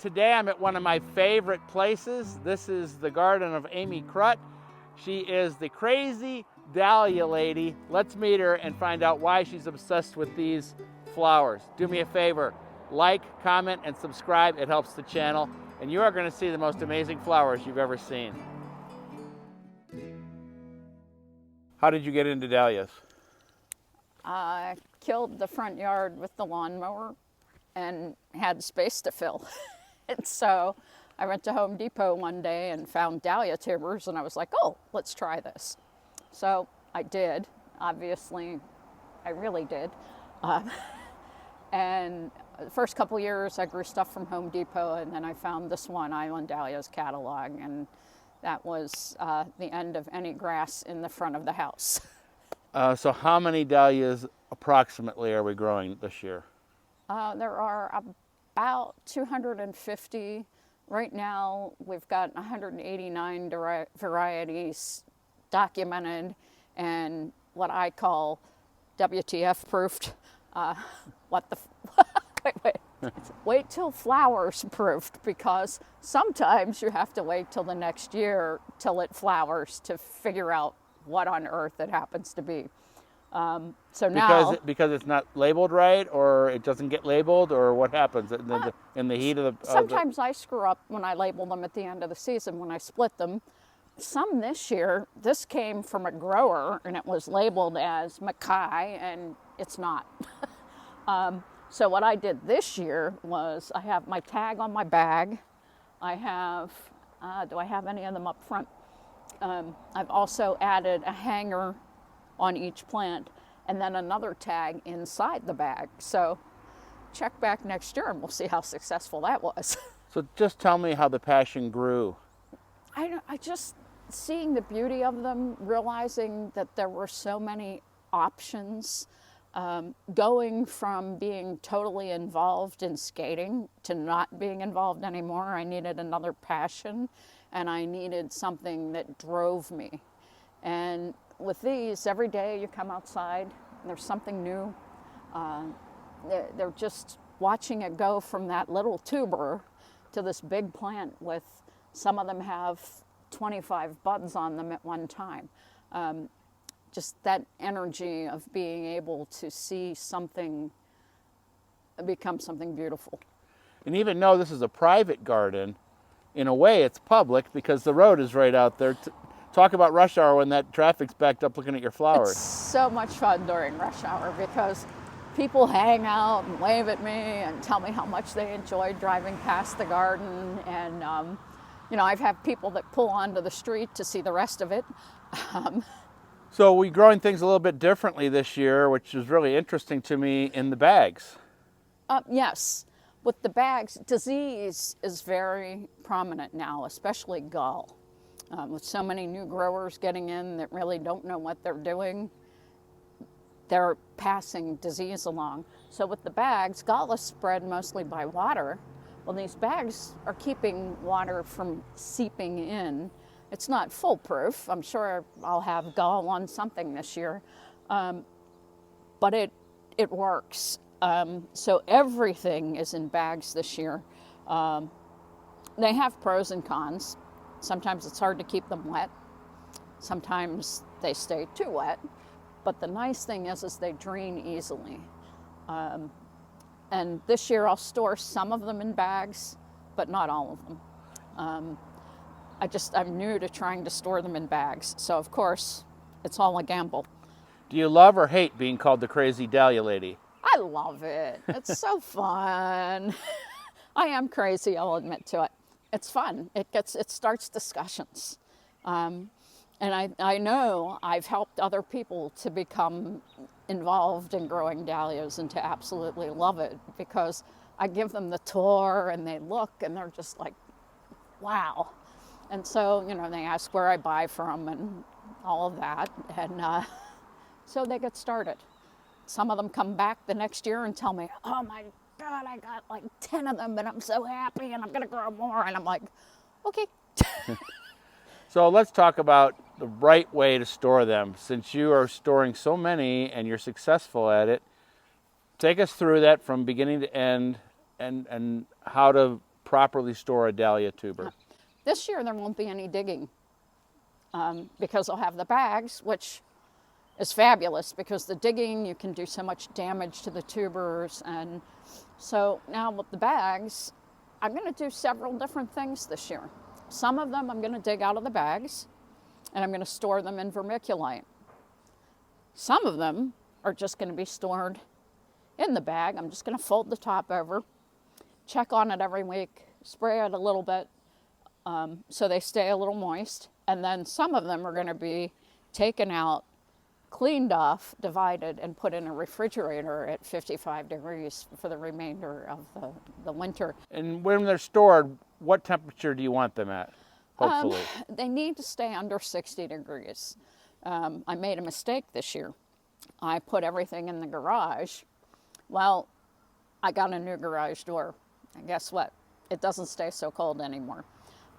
today I'm at one of my favorite places. This is the garden of Amy Krut. She is the crazy Dahlia lady. Let's meet her and find out why she's obsessed with these flowers. Do me a favor, like, comment, and subscribe. It helps the channel, and you are going to see the most amazing flowers you've ever seen. How did you get into dahlias? I killed the front yard with the lawnmower and had space to fill. And so I went to Home Depot one day and found dahlia tubers, and I was like, oh, let's try this. So I did. Obviously, I really did. And the first couple years I grew stuff from Home Depot, and then I found this one, Island Dahlias catalog, and that was the end of any grass in the front of the house. So how many dahlias approximately are we growing this year? There are about 250. Right now, we've got 189 varieties documented and what I call WTF proofed. Wait till flowers proofed, because sometimes you have to wait till the next year till it flowers to figure out what on earth it happens to be. Because it's not labeled right, or it doesn't get labeled, or what happens in the heat of the... Sometimes I screw up when I label them at the end of the season when I split them. Some this year, this came from a grower and it was labeled as Mackay, and it's not. So what I did this year was I have my tag on my bag. I have, do I have any of them up front? I've also added a hanger on each plant and then another tag inside the bag. So check back next year and we'll see how successful that was. So just tell me how the passion grew. I just, seeing the beauty of them, realizing that there were so many options, going from being totally involved in skating to not being involved anymore. I needed another passion, and I needed something that drove me. And with these, every day you come outside, and there's something new. They're just watching it go from that little tuber to this big plant with, some of them have 25 buds on them at one time. Just that energy of being able to see something become something beautiful. And even though this is a private garden, in a way it's public because the road is right out there. Talk about rush hour when that traffic's backed up looking at your flowers. It's so much fun during rush hour because people hang out and wave at me and tell me how much they enjoyed driving past the garden. And, I've had people that pull onto the street to see the rest of it. So we're growing things a little bit differently this year, which is really interesting to me, in the bags. Yes. With the bags, disease is very prominent now, especially gall. With so many new growers getting in that really don't know what they're doing, they're passing disease along. So with the bags, gall is spread mostly by water. Well, these bags are keeping water from seeping in. It's not foolproof. I'm sure I'll have gall on something this year, but it works. So everything is in bags this year. They have pros and cons. Sometimes it's hard to keep them wet. Sometimes they stay too wet. But the nice thing is they drain easily. And this year I'll store some of them in bags, but not all of them. I'm new to trying to store them in bags. So of course, it's all a gamble. Do you love or hate being called the crazy Dahlia lady? I love it. It's so fun. I am crazy, I'll admit to it. It's fun. It starts discussions. And I know I've helped other people to become involved in growing dahlias and to absolutely love it, because I give them the tour and they look and they're just like, wow. And so, they ask where I buy from and all of that. And so they get started. Some of them come back the next year and tell me, oh my God, I got like 10 of them and I'm so happy and I'm going to grow more. And I'm like, okay. So let's talk about the right way to store them. Since you are storing so many and you're successful at it, take us through that from beginning to end and how to properly store a dahlia tuber? This year there won't be any digging because I'll have the bags, which is fabulous because the digging, you can do so much damage to the tubers. And so now with the bags, I'm going to do several different things this year. Some of them I'm going to dig out of the bags and I'm going to store them in vermiculite. Some of them are just going to be stored in the bag. I'm just going to fold the top over, check on it every week, spray it a little bit so they stay a little moist. And then some of them are going to be taken out, cleaned off, divided, and put in a refrigerator at 55 degrees for the remainder of the winter. And when they're stored, what temperature do you want them at, hopefully? They need to stay under 60 degrees. I made a mistake this year. I put everything in the garage. Well, I got a new garage door, and guess what? It doesn't stay so cold anymore.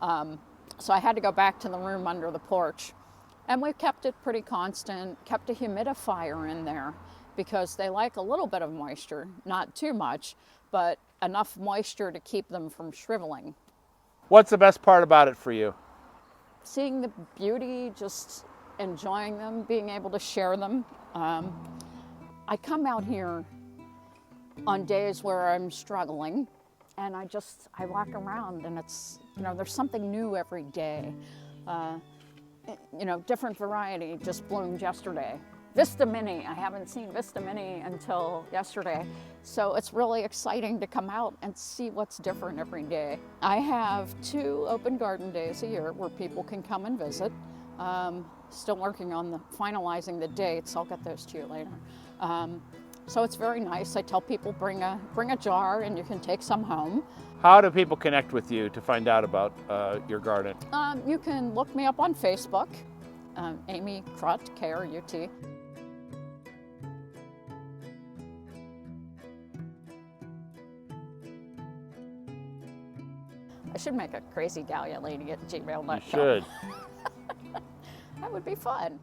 So I had to go back to the room under the porch. And we've kept it pretty constant, kept a humidifier in there because they like a little bit of moisture, not too much, but enough moisture to keep them from shriveling. What's the best part about it for you? Seeing the beauty, just enjoying them, being able to share them. I come out here on days where I'm struggling and I walk around and it's, there's something new every day. Different variety just bloomed yesterday. Vista Mini, I haven't seen Vista Mini until yesterday. So it's really exciting to come out and see what's different every day. I have 2 open garden days a year where people can come and visit. Still working on finalizing the dates. I'll get those to you later. So it's very nice. I tell people bring a jar and you can take some home. How do people connect with you to find out about your garden? You can look me up on Facebook, Amy Krut, K-R-U-T. I should make a crazy Dahlia lady at gmail.com. You should. That would be fun.